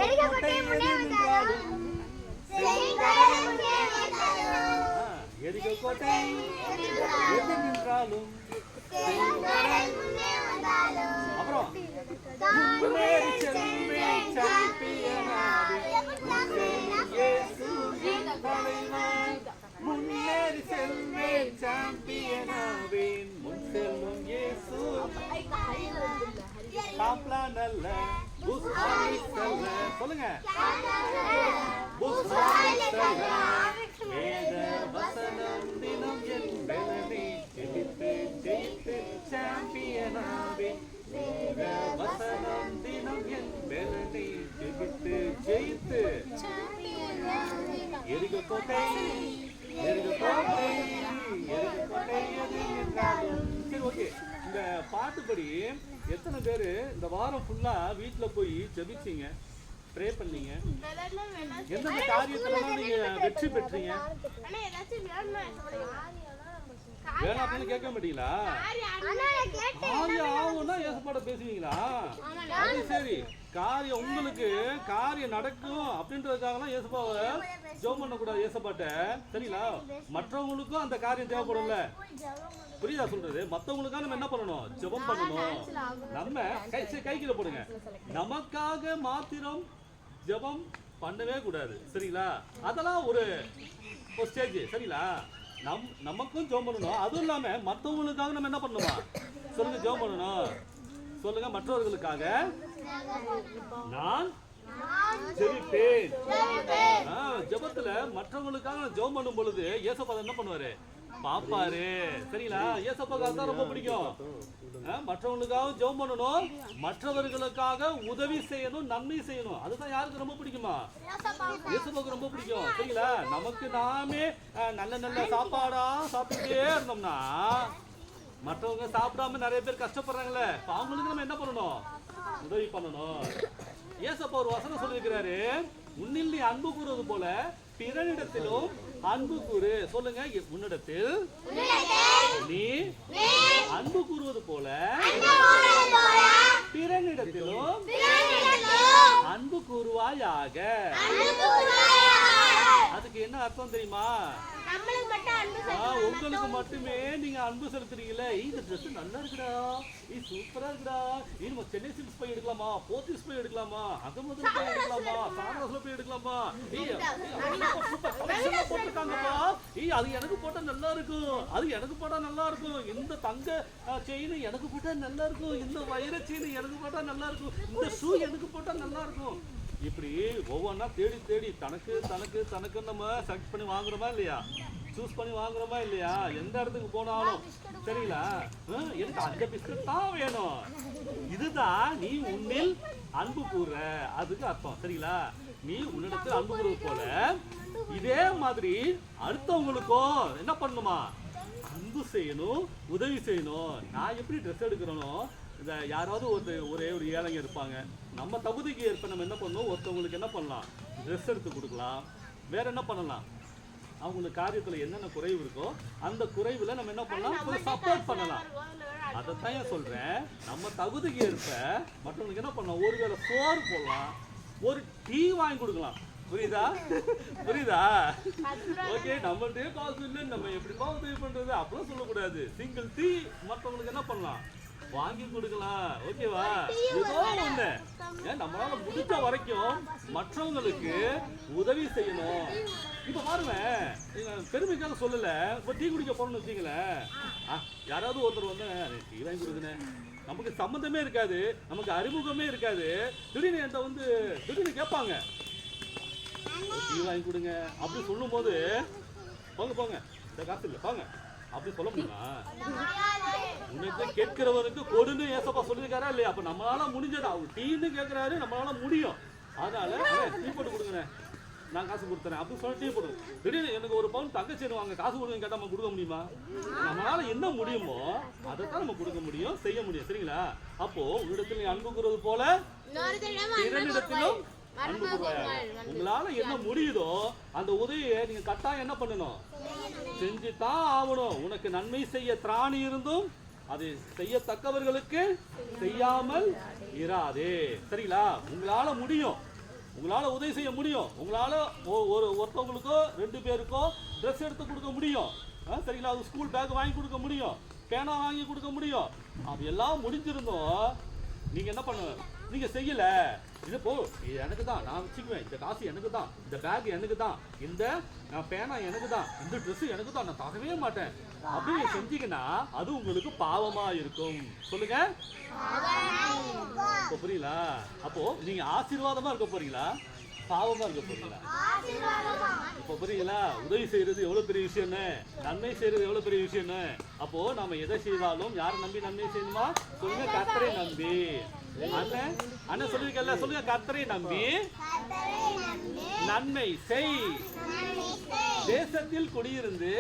எரிகோ கோட்டை முன்னே வந்தாலும் எரிகோ கோட்டை எது நின்றாலும் அப்புறம் முன்னேறி செல்வே சாம்பியனாவே இயேசுவின் தலைவன் முன்னேறி செல்வே சாம்பியனாவே முன் செல்லும் இயேசு காப்ளான் அல்ல புஸ்வாலிஸ் அல்ல சொல்லுங்க புஸ்வாலிஸ் அல்ல வேத வசனம் தினம் என் பலனை ஜெயித்து ஜெயித்து சாம்பியனாவே வேத வசனம் தினம் என் பலனை ஜெயித்து ஜெயித்து எரிகோ கோட்டை எரிகோ கோட்டை எரிகோ கோட்டை எது நின்றாலும். சரி, ஓகே. இந்த பாட்டுப்படி எத்தனை பேர் இந்த வாரம் ஃபுல்லா வீட்டுல போய் ஜெபிச்சீங்க, ப்ரே பண்ணீங்க? எந்தெந்த காரியத்துல நீங்க வெற்றி பெற்றீங்க? வேணாம்னு கேட்க மாட்டீங்களா? காரியம் ஆகும்னா ஏசப்பாட பேசுவீங்களா? அது சரி, காரியம் உங்களுக்கு காரியம் நடக்கும் அப்படின்றதுக்காகலாம் ஏசப்பாவை ஜெபம் பண்ணக்கூடாது ஏசப்பாட்ட, சரிங்களா? மற்றவங்களுக்கும் அந்த காரியம் தேவைப்படும்ல, புரியுதா சொல்றது? மற்றவங்களுக்காக நம்ம என்ன பண்ணணும்? ஜெபம் பண்ணணும். நம்ம கைக்கில போடுங்க, நமக்காக மாத்திரம் ஜெபம் பண்ணவே கூடாது, சரிங்களா? அதெல்லாம் ஒரு ஸ்டேஜ், சரிங்களா? நமக்கும் ஜெபம் பண்ணணும். அதுவும் இல்லாம மற்றவங்களுக்காக நம்ம என்ன பண்ணணுமா? சொல்லுங்க, ஜெபம் பண்ணணும். சொல்லுங்க, மற்றவர்களுக்காக நான் ஜெபிப்பேன். ஜெபத்துல மற்றவங்களுக்காக ஜெபம் பண்ணும் பொழுது ஏசப்பா என்ன பண்ணுவாரு? பாப்பாரு, சரிங்களா? ஏசப்பாக்கு அதான் ரொம்ப பிடிக்கும். மற்றவங்களுக்காக ஜெபம் பண்ணணும், மற்றவர்களுக்காக உதவி செய்யணும், நன்மை செய்யணும். அதுதான் யாருக்கு ரொம்ப பிடிக்குமா? ஏசப்பாக்கு ரொம்ப பிடிக்கும், சரிங்களா? நமக்கு நாமே நல்ல நல்ல சாப்பாடா சாப்பிட்டுட்டே இருந்தோம்னா மற்றவங்க சாப்பிடாம நிறைய பேர் கஷ்டப்படுறாங்களே, அவங்களுக்கு நம்ம என்ன பண்ணணும்? உதவி பண்ணணும். ஏசப்பா ஒரு வசனம் சொல்லியிருக்கிறாரு, உன்னில் நீ அன்பு கூறுவது போல பிறனிடத்திலும் அன்பு கூறு. சொல்லுங்க, உன்னிடத்தில் நீ அன்பு கூறுவது போல பிறனிடத்திலும் அன்பு கூறுவாயாக. அதுக்கு என்ன அர்த்தம் தெரியுமா? உங்களுக்கு மட்டுமே நீங்க அன்பு செலுத்துறீங்களே, இந்த ட்ரெஸ் நல்லா இருக்குடா, இது சூப்பரா இருக்குடா, இது நம்ம சென்னை சில்க்ஸ் போய் எடுக்கலாமா, போத்தீஸ் போய் எடுக்கலாமா, அகமதுல போய் எடுக்கலாமா, சாரதாஸ்ல போய் எடுக்கலாமா, போட்டுருக்காங்கப்பா, அது எனக்கு போட்டா நல்லா இருக்கும், அது எனக்கு போட்டா நல்லா இருக்கும், இந்த தங்க செயின் எனக்கு போட்டா நல்லா இருக்கும், இந்த வைர செயின் எனக்கு போட்டா நல்லா இருக்கும், இந்த ஷூ எனக்கு போட்டா நல்லா இருக்கும். இப்படி ஒவ்வொன்றா தேடி தேடி தனக்கு தனக்கு தனக்கு நம்ம செலக்ட் பண்ணி வாங்குறோமா இல்லையா? சூஸ் பண்ணி வாங்குறோமா இல்லையா? எந்த இடத்துக்கு போனாலும், சரிங்களா? எனக்கு அந்த பிஸ்கட் தான் வேணும். இதுதான் நீ உன்னில் அன்பு கூறுற, அதுக்கு அர்த்தம், சரிங்களா? நீ உன்னிடத்தில் அன்பு கூறுவது போல இதே மாதிரி அடுத்தவங்களுக்கும் என்ன பண்ணணுமா? அன்பு செய்யணும், உதவி செய்யணும். நான் எப்படி ட்ரெஸ் எடுக்கிறேனோ, இந்த யாராவது ஒரே ஒரு ஏழைங்க இருப்பாங்க, நம்ம தகுதிக்கு ஏற்ப நம்ம என்ன பண்ணணும்? ஒருத்தவங்களுக்கு என்ன பண்ணலாம்? ட்ரெஸ் எடுத்து கொடுக்கலாம். வேற என்ன பண்ணலாம்? அவங்களுக்கு காரியத்தில் என்னென்ன குறைவு இருக்கோ அந்த குறைவில் நம்ம என்ன பண்ணலாம்? கொஞ்சம் சப்போர்ட் பண்ணலாம். அதைத்தான் ஏன் சொல்கிறேன், நம்ம தகுதிக்கு ஏற்ப மற்றவங்களுக்கு என்ன பண்ணலாம்? ஒருவேளை சோறு போடலாம், ஒரு டீ வாங்கி கொடுக்கலாம். புரியுதா? புரியுதா? ஓகே, நம்மள்டே காசு இல்லை, நம்ம எப்படிப்பா உதவி பண்ணுறது அப்படிலாம் சொல்லக்கூடாது. சிங்கிள் டீ மற்றவங்களுக்கு என்ன பண்ணலாம்? வாங்கி கொடுக்கலாம். ஓகேவா? ஏதோ ஒண்ணு நம்மளால முடிஞ்ச வரைக்கும் மற்றவங்களுக்கு உதவி செய்யணும். இப்ப பாருங்க, பெருமைக்காக சொல்லல, இப்ப டீ குடிக்க போறோம்னு வச்சுங்களேன், யாராவது ஒருத்தர் வந்து டீ வாங்கி கொடுக்குறேன், நமக்கு சம்மந்தமே இருக்காது, நமக்கு அறிமுகமே இருக்காது, திடீர்னு என்கிட்ட வந்து திடீர்னு கேட்பாங்க, டீ வாங்கி கொடுங்க அப்படி சொல்லும் போது, போங்க போங்க இந்த காசு இல்லை போங்க அப்படி சொல்ல முடியுமா? உனக்கு கேட்கிறவருக்கு கொடுன்னு ஏசப்பா சொல்லியிருக்காரா இல்லையா? அப்ப நம்மளால முடிஞ்சது, அவர் டீன்னு கேட்கிறாரு, நம்மளால முடியும். அதனால டீ போட்டு கொடுங்க, நான் காசு கொடுத்துறேன் அப்படின்னு சொல்லி டீ போடுங்க. திடீர்னு எனக்கு ஒரு பவுன் தங்க செயின் வாங்க காசு கொடுங்க கேட்டால் நம்ம கொடுக்க முடியுமா? நம்மளால என்ன முடியுமோ அதைத்தான் நம்ம கொடுக்க முடியும், செய்ய முடியும், சரிங்களா? அப்போ உன்னிடத்தில் நீ அன்பு கூறுவது போல இரண்டிடத்திலும் அன்பு கூறுவாயாக. உங்களால என்ன முடியுதோ அந்த உதவியை நீங்க கட்டாயம் என்ன பண்ணணும்? செஞ்சுதான் ஆகணும். உனக்கு நன்மை செய்ய திராணி இருந்தும் அது செய்யத்தக்கவர்களுக்கு செய்யாமல் இராதே, சரிங்களா? உங்களால முடியும், உங்களால உதவி செய்ய முடியும். உங்களால ஒருத்தவங்களுக்கோ 2 பேருக்கோ ட்ரெஸ் எடுத்து கொடுக்க முடியும். சரிங்களா? அது ஸ்கூல் பேக் வாங்கி கொடுக்க முடியும், பேனா வாங்கி கொடுக்க முடியும். அது எல்லாம் முடிஞ்சிருந்தோம். நீங்க என்ன பண்ணுவ? நீங்க செய்யல. இது போ, எனக்கு தான், நான் வச்சுக்குவேன், இந்த காசு எனக்கு தான், இந்த பேக் எனக்கு தான், இந்த பேனா எனக்கு தான், இந்த ட்ரெஸ் எனக்கு தான், நான் தரவே மாட்டேன் அப்படின்னு செஞ்சீங்கன்னா அது உங்களுக்கு பாவமா இருக்கும். சொல்லுங்க. இப்போ புரியலா? அப்போ நீங்க ஆசீர்வாதமா இருக்க போறீங்களா, பாவமா இருக்க போறீங்களா? இப்போ புரியுங்களா? உதவி செய்யறது எவ்வளவு பெரிய விஷயம்னு, நன்மை செய்யறது எவ்வளவு பெரிய விஷயம்னு. அப்போ நம்ம எதை செய்தாலும் யாரை நம்பி நன்மை செய்யணுமா? சொல்லுங்க, கர்த்தரை நம்பி. அண்ணன் அண்ணன் சொல்லிருக்கல, சொல்லுங்க, கர்த்தரை நம்பி நன்மை செய், தேசத்தில் குடியிருந்து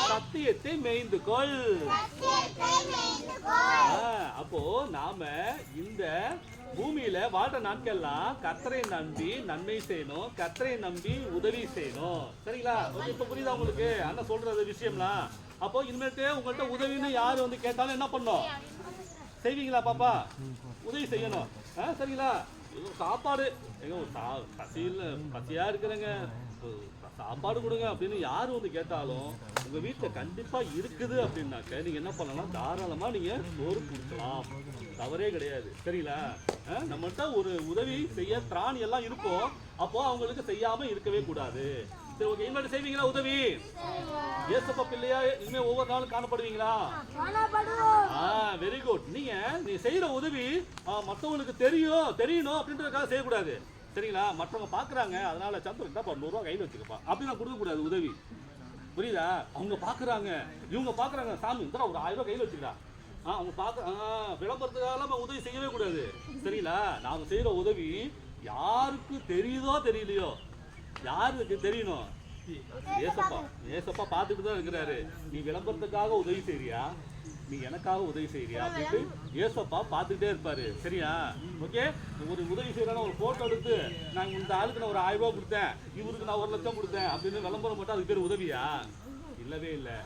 சத்தியத்தை மேய்ந்து கொள். அப்போ நாம இந்த பூமியில வாழ்ற நாட்கள்லாம் கர்த்தரை நம்பி நன்மை செய்யணும், கர்த்தரை நம்பி உதவி செய்யணும். சரிங்களா? இப்ப புரியுதா உங்களுக்கு அண்ணன் சொல்றது விஷயம்லாம்? அப்போ இனிமேட்டு உங்கள்கிட்ட உதவின்னு யாரு வந்து கேட்டாலும் என்ன பண்ணும்? செய்வீங்களா பாப்பா? உதவி செய்யணும். சரிங்களா? சாப்பாடு பசியா இருக்கிறேங்க, சாப்பாடு கொடுங்க அப்படின்னு யாரு வந்து கேட்டாலும் உங்க வீட்டுல கண்டிப்பா இருக்குது அப்படின்னாக்க நீங்க என்ன பண்ணலாம்? தாராளமா நீங்க சோறு கொடுக்கலாம், தவறே கிடையாது. சரிங்களா? நம்மகிட்ட ஒரு உதவி செய்ய திராணி எல்லாம் இருக்கும். அப்போ அவங்களுக்கு செய்யாம இருக்கவே கூடாது. சரி, ஓகே. இனிமேல் செய்வீங்களா உதவி? ஏசப்பா பிள்ளையா இனிமே ஒவ்வொரு நாளும் காணப்படுவீங்களா? Very good. நீ செய்யற உதவி மற்றவங்களுக்கு தெரியணும் அப்படின்றதுக்காக செய்யக்கூடாது. சரிங்களா? மற்றவங்க பாக்குறாங்க, அதனால சந்திரன் தான் 100 ரூபா கையில் வச்சுக்கப்பா அப்படின்னு கொடுக்க கூடாது உதவி. புரியுதா? அவங்க பாக்குறாங்க, இவங்க பாக்குறாங்க, சாமி இந்த ஒரு 1000 ரூபாய் கையில் வச்சுக்கிறா, அவங்க பாக்க விளம்பரத்துக்காக நம்ம உதவி செய்யவே கூடாது. சரிங்களா? நாம செய்யற உதவி யாருக்கு தெரியுதோ தெரியலையோ, யாருக்கு தெரியணும்? ஏசப்பா பார்த்துட்டு தான் இருக்கிறாரு. நீ விளம்பரத்துக்காக உதவி செய்யறியா, நீ எனக்காக உதவி செய்யறியா அப்படின்ட்டு ஏசப்பா பார்த்துக்கிட்டே இருப்பாரு. சரியா? ஓகே. ஒரு உதவி செய்யறான ஒரு போட்டோ எடுத்து நான் இந்த ஆளுக்கு நான் ஒரு 1000 ரூபாய் கொடுத்தேன், இவருக்கு நான் 1 லட்சம் கொடுத்தேன் அப்படின்னு விளம்பரம் மட்டும் அதுக்கு பேர் உதவியா? இல்லவே இல்லை.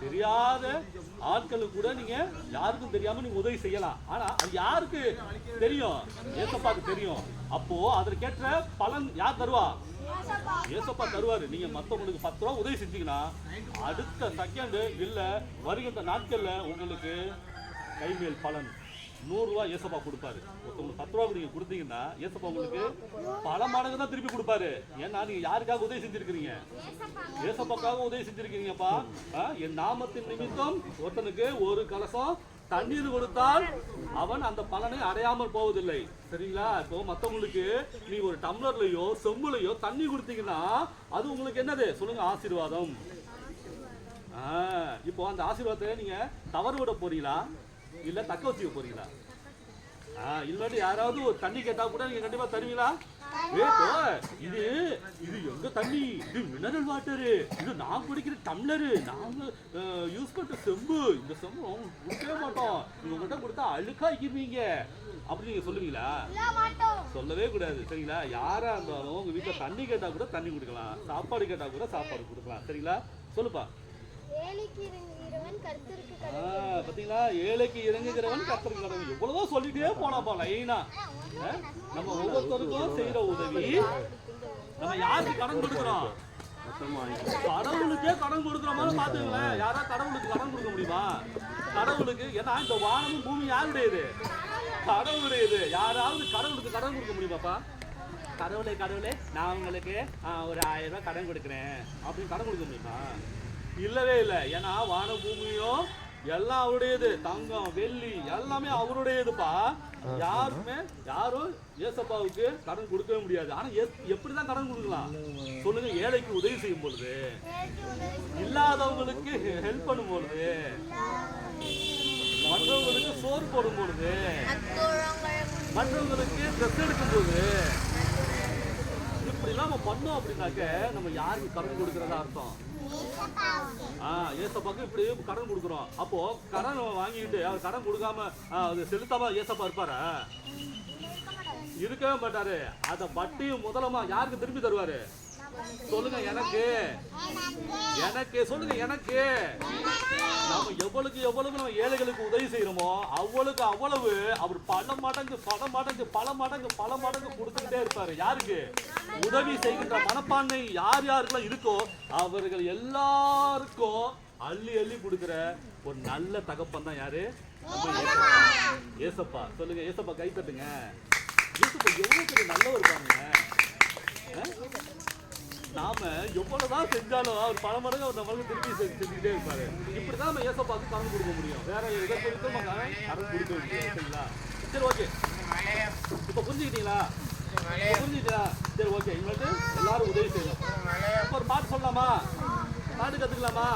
தெரியாத ஆட்களுக்கு கூட நீங்க யாருக்கும் தெரியாம நீங்க உதவி செய்யலாம். ஆனா அது யாருக்கு தெரியும்? ஏசப்பாக்கு தெரியும். அப்போ அதற்கேற்ற பலன் யார் தருவா? ஏசப்பா தருவாரு. நீங்க மத்தவங்களுக்கு 10 ரூபா உதவி செஞ்சீங்கன்னா அடுத்த செகண்ட் இல்ல வருகின்ற நாட்கள்ல உங்களுக்கு கைமேல் பலன் 100 ரூபாய் ஏசப்பா கொடுப்பாரு. ஒருத்தவங்களுக்கு 10 ரூபா நீங்க கொடுத்தீங்கன்னா ஏசப்பா உங்களுக்கு பல மடங்கு தான் திருப்பி கொடுப்பாரு. ஏன்னா நீங்க யாருக்காக உதவி செஞ்சிருக்கிறீங்க? ஏசப்பாக்காக உதவி செஞ்சிருக்கிறீங்கப்பா. என் நாமத்தின் நிமித்தம் ஒருத்தனுக்கு ஒரு கலசம் தண்ணீர் கொடுத்தால் அவன் அந்த பலனை அடையாமல் போவதில்லை. சரிங்களா? இப்போ மற்றவங்களுக்கு நீ ஒரு டம்ளர்லயோ செம்புலையோ தண்ணி கொடுத்தீங்கன்னா அது உங்களுக்கு என்னது? சொல்லுங்க, ஆசீர்வாதம். இப்போ அந்த ஆசீர்வாதத்தை நீங்க தவறு விட போறீங்களா, இல்ல தக்க வச்சுக்க போறீங்களா? இல்லாட்டி யாராவது ஒரு தண்ணி கேட்டா கூட நீங்க கண்டிப்பா தருவீங்களா? இது இது எங்க தண்ணி, இது மினரல் வாட்டரு, இது நான் குடிக்கிற டம்ளரு, நாங்க யூஸ் பண்ற செம்பு, இந்த செம்பு கொடுக்கவே மாட்டோம், உங்ககிட்ட கொடுத்தா அழுக்காக்கிருவீங்க அப்படி நீங்க சொல்லுவீங்களா? சொல்லவே கூடாது. சரிங்களா? யாரா இருந்தாலும் உங்க வீட்டுல தண்ணி கேட்டா கூட தண்ணி கொடுக்கலாம், சாப்பாடு கேட்டா கூட சாப்பாடு கொடுக்கலாம். சரிங்களா? சொல்லுப்பா. பாத்தீங்களா? ஏழைக்கு இறங்குகிறவன் கர்த்தருக்கு கடவுள். எவ்வளவோ சொல்லிட்டே போனாப்பா லைனா. நம்ம ஒவ்வொருத்தருக்கும் செய்யற உதவி நம்ம யாருக்கு கடன் கொடுக்கிறோம்? கடவுளுக்கே கடன் கொடுக்குற மாதிரி பாத்துங்களேன். யாரா கடவுளுக்கு கடன் கொடுக்க முடியுமா? கடவுளுக்கு, ஏன்னா இந்த வானமும் பூமி யாருடையது? கடவுளுடையது. யாராவது கடவுளுக்கு கடன் கொடுக்க முடியுமாப்பா? கடவுளே நான் உங்களுக்கு ஒரு 1000 ரூபாய் கடன் கொடுக்குறேன் அப்படின்னு கடன் கொடுக்க முடியுமா? இல்லவே இல்லை. ஏன்னா வான பூமியும் எல்லாம் அவருடையது, தங்கம் வெள்ளி எல்லாமே அவருடையதுப்பா. யாரும் ஏசப்பாவுக்கு கடன் கொடுக்கவே முடியாது. ஆனா எப்படிதான் கடன் கொடுக்கலாம்? சொல்லுங்க. ஏழைக்கு உதவி செய்யும் பொழுது, இல்லாதவங்களுக்கு ஹெல்ப் பண்ணும் பொழுது, மற்றவங்களுக்கு சோறு போடும் பொழுது, மற்றவங்களுக்கு ட்ரெஸ் எடுக்கும் போது, இப்படி நம்ம பண்ணோம் அப்படின்னாக்க நம்ம யாருக்கு கடன் கொடுக்கறதா அர்த்தம்? ஏசப்பாக்கு இப்படி கடன் கொடுக்குறோம். அப்போ கடன் வாங்கிட்டு அவர் கடன் கொடுக்காம செலுத்தாம ஏசப்பா இருப்பாரா? இருக்கவே மாட்டாரு. அத வட்டியும் முதலமா யாருக்கு திருப்பி தருவாரு? சொல்லுங்க எனக்கு எனக்கு சொல்லுங்க எனக்கு. நம்ம எவ்வளவுக்கு எவ்வளவு நம்ம ஏழைகளுக்கு உதவி செய்யறோமோ அவ்வளவுக்கு அவ்வளவு அவர் பல மடங்கு கொடுத்துக்கிட்டே இருப்பாரு. யாருக்கு? உதவி செய்கின்ற மனப்பான்மை யார் யாருக்கெல்லாம் இருக்கோ அவர்கள் எல்லாருக்கும் அள்ளி அள்ளி கொடுக்கிற ஒரு நல்ல தகப்பன் தான் யாரு? ஏசப்பா. சொல்லுங்க ஏசப்பா, கை தட்டுங்க. ஏசப்பா எவ்வளவு பெரிய நல்லவர் பாருங்க. நாம எவ்வளவுதான் செஞ்சாலும் அவர் பல மடங்கு அவர் நம்மளுக்கு திருப்பி செஞ்சுக்கிட்டே இருப்பாரு. இப்படிதான் நம்ம ஏசப்பாக்கு கடன் கொடுக்க முடியும். வேற எதை கொடுத்து நம்ம கடன் கொடுக்க முடியும். சரிங்களா? சரி, ஓகே. இப்ப புரிஞ்சுக்கிட்டீங்களா? புரிஞ்சுக்கிட்டா? சரி, ஓகே. எங்களுக்கு எல்லாரும் உதவி செய்யணும். இப்ப ஒரு பாட்டு சொல்லலாமா? பாட்டு கத்துக்கலாமா?